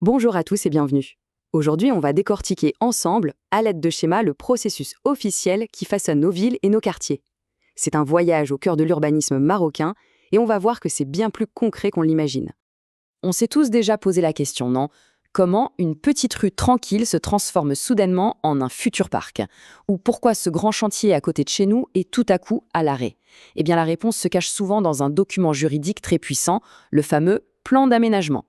Bonjour à tous et bienvenue. Aujourd'hui, on va décortiquer ensemble, à l'aide de schémas, le processus officiel qui façonne nos villes et nos quartiers. C'est un voyage au cœur de l'urbanisme marocain et on va voir que c'est bien plus concret qu'on l'imagine. On s'est tous déjà posé la question, non? Comment une petite rue tranquille se transforme soudainement en un futur parc? Ou pourquoi ce grand chantier à côté de chez nous est tout à coup à l'arrêt? Eh bien, la réponse se cache souvent dans un document juridique très puissant, le fameux plan d'aménagement.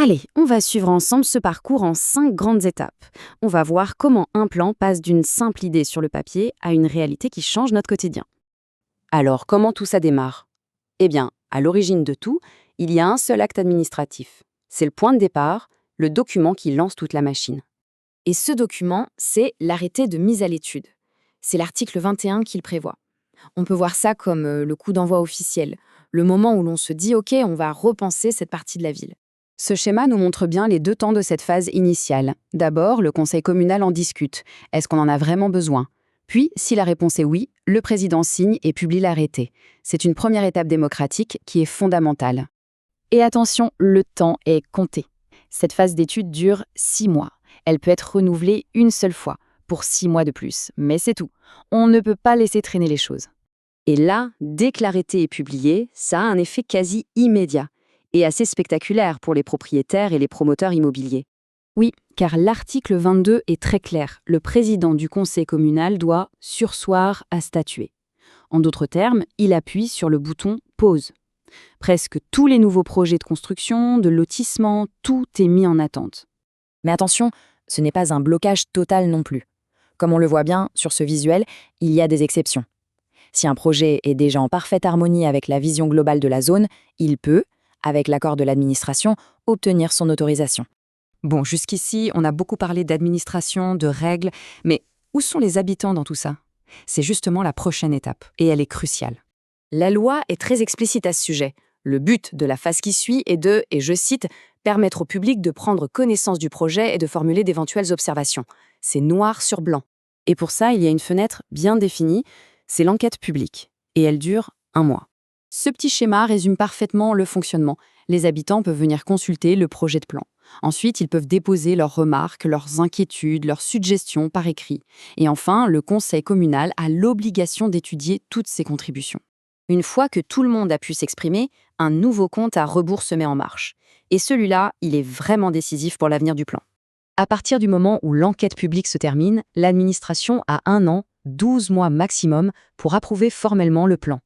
Allez, on va suivre ensemble ce parcours en 5 grandes étapes. On va voir comment un plan passe d'une simple idée sur le papier à une réalité qui change notre quotidien. Alors, comment tout ça démarre? Eh bien, à l'origine de tout, il y a un seul acte administratif. C'est le point de départ, le document qui lance toute la machine. Et ce document, c'est l'arrêté de mise à l'étude. C'est l'article 21 qui le prévoit. On peut voir ça comme le coup d'envoi officiel, le moment où l'on se dit « Ok, on va repenser cette partie de la ville ». Ce schéma nous montre bien les deux temps de cette phase initiale. D'abord, le conseil communal en discute. Est-ce qu'on en a vraiment besoin? Puis, si la réponse est oui, le président signe et publie l'arrêté. C'est une première étape démocratique qui est fondamentale. Et attention, le temps est compté. Cette phase d'étude dure 6 mois. Elle peut être renouvelée une seule fois, pour 6 mois de plus. Mais c'est tout. On ne peut pas laisser traîner les choses. Et là, dès que l'arrêté est publié, ça a un effet quasi immédiat et assez spectaculaire pour les propriétaires et les promoteurs immobiliers. Oui, car l'article 22 est très clair. Le président du conseil communal doit surseoir à statuer. En d'autres termes, il appuie sur le bouton « Pause ». Presque tous les nouveaux projets de construction, de lotissement, tout est mis en attente. Mais attention, ce n'est pas un blocage total non plus. Comme on le voit bien sur ce visuel, il y a des exceptions. Si un projet est déjà en parfaite harmonie avec la vision globale de la zone, il peut, avec l'accord de l'administration, obtenir son autorisation. Bon, jusqu'ici, on a beaucoup parlé d'administration, de règles, mais où sont les habitants dans tout ça? C'est justement la prochaine étape, et elle est cruciale. La loi est très explicite à ce sujet. Le but de la phase qui suit est de, et je cite, « permettre au public de prendre connaissance du projet et de formuler d'éventuelles observations ». C'est noir sur blanc. Et pour ça, il y a une fenêtre bien définie, c'est l'enquête publique, et elle dure 1 mois. Ce petit schéma résume parfaitement le fonctionnement. Les habitants peuvent venir consulter le projet de plan. Ensuite, ils peuvent déposer leurs remarques, leurs inquiétudes, leurs suggestions par écrit. Et enfin, le conseil communal a l'obligation d'étudier toutes ces contributions. Une fois que tout le monde a pu s'exprimer, un nouveau compte à rebours se met en marche. Et celui-là, il est vraiment décisif pour l'avenir du plan. À partir du moment où l'enquête publique se termine, l'administration a 1 an, 12 mois maximum, pour approuver formellement le plan.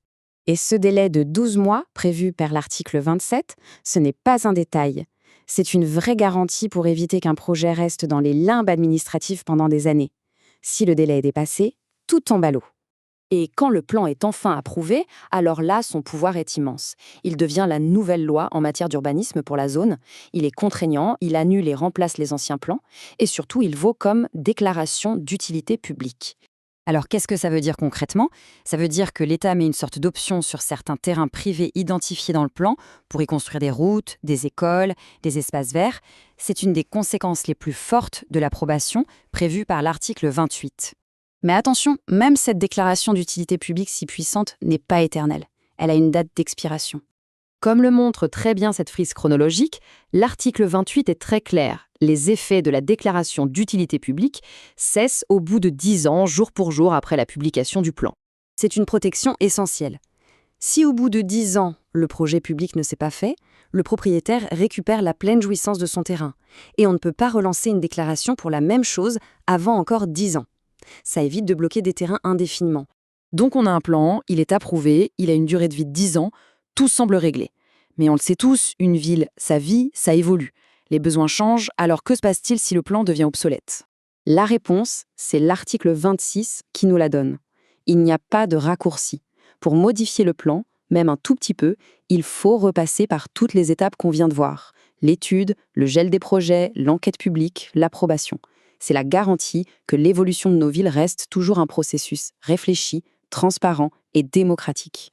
Et ce délai de 12 mois, prévu par l'article 27, ce n'est pas un détail. C'est une vraie garantie pour éviter qu'un projet reste dans les limbes administratifs pendant des années. Si le délai est dépassé, tout tombe à l'eau. Et quand le plan est enfin approuvé, alors là, son pouvoir est immense. Il devient la nouvelle loi en matière d'urbanisme pour la zone. Il est contraignant, il annule et remplace les anciens plans, et surtout, il vaut comme déclaration d'utilité publique. Alors, qu'est-ce que ça veut dire concrètement? Ça veut dire que l'État met une sorte d'option sur certains terrains privés identifiés dans le plan pour y construire des routes, des écoles, des espaces verts. C'est une des conséquences les plus fortes de l'approbation prévue par l'article 28. Mais attention, même cette déclaration d'utilité publique si puissante n'est pas éternelle. Elle a une date d'expiration. Comme le montre très bien cette frise chronologique, l'article 28 est très clair. Les effets de la déclaration d'utilité publique cessent au bout de 10 ans, jour pour jour après la publication du plan. C'est une protection essentielle. Si au bout de 10 ans, le projet public ne s'est pas fait, le propriétaire récupère la pleine jouissance de son terrain. Et on ne peut pas relancer une déclaration pour la même chose avant encore 10 ans. Ça évite de bloquer des terrains indéfiniment. Donc on a un plan, il est approuvé, il a une durée de vie de 10 ans, tout semble réglé. Mais on le sait tous, une ville, ça vit, ça évolue. Les besoins changent, alors que se passe-t-il si le plan devient obsolète? La réponse, c'est l'article 26 qui nous la donne. Il n'y a pas de raccourci. Pour modifier le plan, même un tout petit peu, il faut repasser par toutes les étapes qu'on vient de voir. L'étude, le gel des projets, l'enquête publique, l'approbation. C'est la garantie que l'évolution de nos villes reste toujours un processus réfléchi, transparent et démocratique.